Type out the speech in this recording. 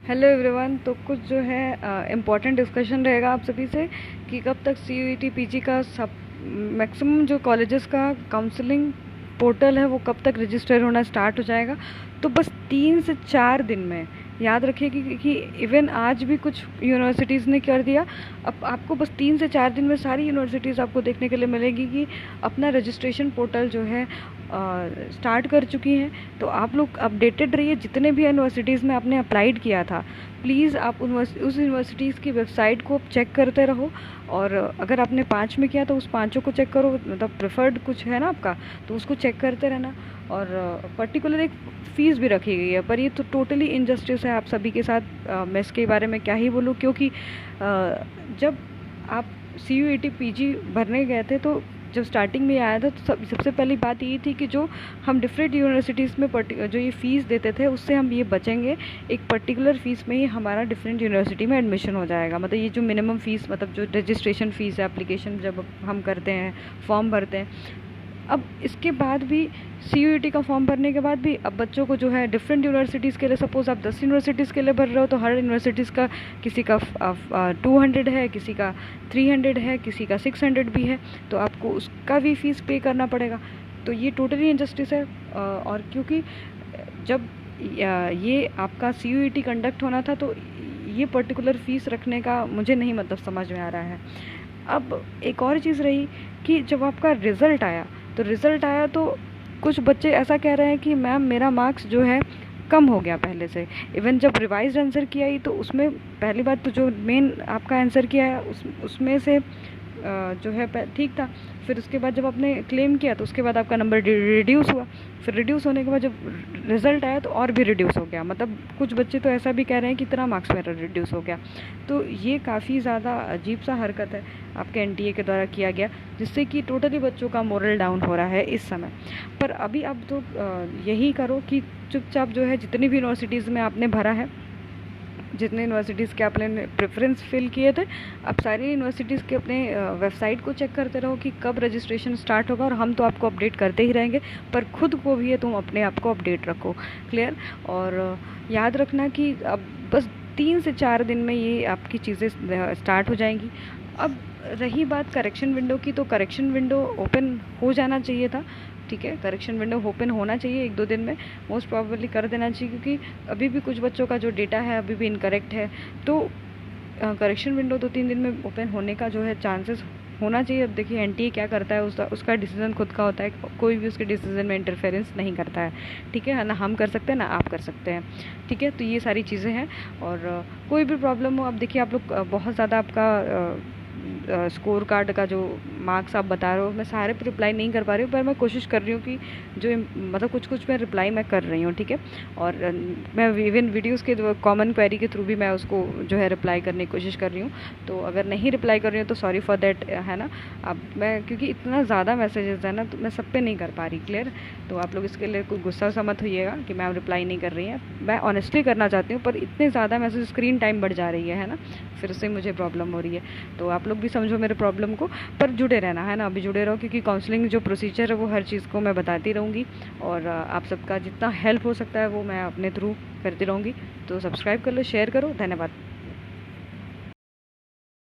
Hello everyone. तो कुछ जो है इम्पोर्टेंट डिस्कशन रहेगा आप सभी से कि कब तक CUET PG का सब मैक्सिमम जो कॉलेजेस का काउंसलिंग पोर्टल है वो कब तक रजिस्टर होना स्टार्ट हो जाएगा। तो बस 3 से 4 दिन में याद रखिए कि इवन आज भी कुछ यूनिवर्सिटीज़ ने कर दिया। अब आपको बस 3 से 4 दिन में सारी यूनिवर्सिटीज़ आपको देखने के लिए मिलेगी कि अपना रजिस्ट्रेशन पोर्टल जो है स्टार्ट कर चुकी हैं। तो आप लोग अपडेटेड रहिए। जितने भी यूनिवर्सिटीज़ में आपने अप्लाइड किया था, प्लीज़ आप उस यूनिवर्सिटीज़ की वेबसाइट को चेक करते रहो। और अगर आपने 5 में किया तो उस पाँचों को चेक करो, मतलब प्रेफर्ड कुछ है ना आपका, तो उसको चेक करते रहना। और पर्टिकुलर एक फ़ीस भी रखी गई है, पर ये तो टोटली इनजस्टिस है आप सभी के साथ। मैं इसके बारे में क्या ही बोलूँ, क्योंकि जब आप CUET PG भरने गए थे तो जब स्टार्टिंग में आया था तो सबसे पहली बात ये थी कि जो हम डिफरेंट यूनिवर्सिटीज़ में जो ये फ़ीस देते थे उससे हम ये बचेंगे। एक पर्टिकुलर फ़ीस में ही हमारा डिफरेंट यूनिवर्सिटी में एडमिशन हो जाएगा। मतलब ये जो मिनिमम फ़ीस, मतलब जो रजिस्ट्रेशन फ़ीस है, एप्लीकेशन जब हम करते हैं, फॉर्म भरते हैं। अब इसके बाद भी CUET का फॉर्म भरने के बाद भी अब बच्चों को जो है डिफरेंट यूनिवर्सिटीज़ के लिए, सपोज़ आप 10 यूनिवर्सिटीज़ के लिए भर रहे हो तो हर यूनिवर्सिटीज़ का किसी का 200 है, किसी का 300 है, किसी का 600 भी है, तो आपको उसका भी फ़ीस पे करना पड़ेगा। तो ये टोटली इनजस्टिस है। और क्योंकि जब ये आपका CUET कंडक्ट होना था तो ये पर्टिकुलर फ़ीस रखने का मुझे नहीं मतलब समझ में आ रहा है। अब एक और चीज़ रही कि जब आपका रिज़ल्ट आया तो कुछ बच्चे ऐसा कह रहे हैं कि मैम मेरा मार्क्स जो है कम हो गया पहले से। इवन जब रिवाइज्ड आंसर किया ही तो उसमें पहली बात तो जो मेन आपका आंसर किया है उसमें से जो है ठीक था। फिर उसके बाद जब आपने क्लेम किया तो उसके बाद आपका नंबर रिड्यूस हुआ। फिर रिड्यूस होने के बाद जब रिज़ल्ट आया तो और भी रिड्यूस हो गया। मतलब कुछ बच्चे तो ऐसा भी कह रहे हैं कि इतना मार्क्स मेरा रिड्यूस हो गया। तो ये काफ़ी ज़्यादा अजीब सा हरकत है आपके NTA के द्वारा किया गया, जिससे कि टोटली बच्चों का मोरल डाउन हो रहा है इस समय। पर अभी आप तो यही करो कि चुपचाप जो है जितनी भी यूनिवर्सिटीज़ में आपने भरा है, जितने यूनिवर्सिटीज़ के आपने प्रेफरेंस फिल किए थे, आप सारी यूनिवर्सिटीज़ के अपने वेबसाइट को चेक करते रहो कि कब रजिस्ट्रेशन स्टार्ट होगा। और हम तो आपको अपडेट करते ही रहेंगे, पर खुद को भी है तुम अपने आप को अपडेट रखो। क्लियर? और याद रखना कि अब बस 3 से 4 दिन में ये आपकी चीज़ें स्टार्ट हो जाएंगी। अब रही बात करेक्शन विंडो की, तो करेक्शन विंडो ओपन हो जाना चाहिए था। ठीक है, करेक्शन विंडो ओपन होना चाहिए 1-2 दिन में, मोस्ट प्रोबेबली कर देना चाहिए, क्योंकि अभी भी कुछ बच्चों का जो डेटा है अभी भी इनकरेक्ट है। तो करेक्शन विंडो 2-3 दिन में ओपन होने का जो है चांसेस होना चाहिए। अब देखिए NTA क्या करता है, उसका डिसीज़न खुद का होता है, कोई भी उसके डिसीज़न में इंटरफेरेंस नहीं करता है। ठीक है ना, हम कर सकते हैं ना आप कर सकते हैं। ठीक है, तो ये सारी चीज़ें हैं। और कोई भी प्रॉब्लम हो, अब देखिए आप लोग बहुत ज़्यादा आपका स्कोर कार्ड का जो मार्क्स आप बता रहे हो, मैं सारे पे रिप्लाई नहीं कर पा रही हूँ, पर मैं कोशिश कर रही हूँ कि जो मतलब कुछ मैं रिप्लाई मैं कर रही हूँ। ठीक है, और मैं इवन वीडियोस के कॉमन क्वेरी के थ्रू भी मैं उसको जो है रिप्लाई करने की कोशिश कर रही हूँ। तो अगर नहीं रिप्लाई कर रही हूँ तो सॉरी फॉर दैट, है ना। अब मैं क्योंकि इतना ज़्यादा मैसेजेस है ना, तो मैं सब पे नहीं कर पा रही। क्लियर? तो आप लोग इसके लिए कोई गुस्सा सा मत होइएगा कि मैम रिप्लाई नहीं कर रही है। मैं ऑनेस्टली करना चाहती हूँ, पर इतने ज़्यादा मैसेज, स्क्रीन टाइम बढ़ जा रही है ना, फिर उससे मुझे प्रॉब्लम हो रही है। तो आप लोग भी समझो मेरे प्रॉब्लम को, पर जुड़े रहना, है ना। अभी जुड़े रहो, क्योंकि काउंसलिंग जो प्रोसीजर है वो हर चीज़ को मैं बताती रहूँगी। और आप सबका जितना हेल्प हो सकता है वो मैं अपने थ्रू करती रहूँगी। तो सब्सक्राइब कर लो, शेयर करो। धन्यवाद।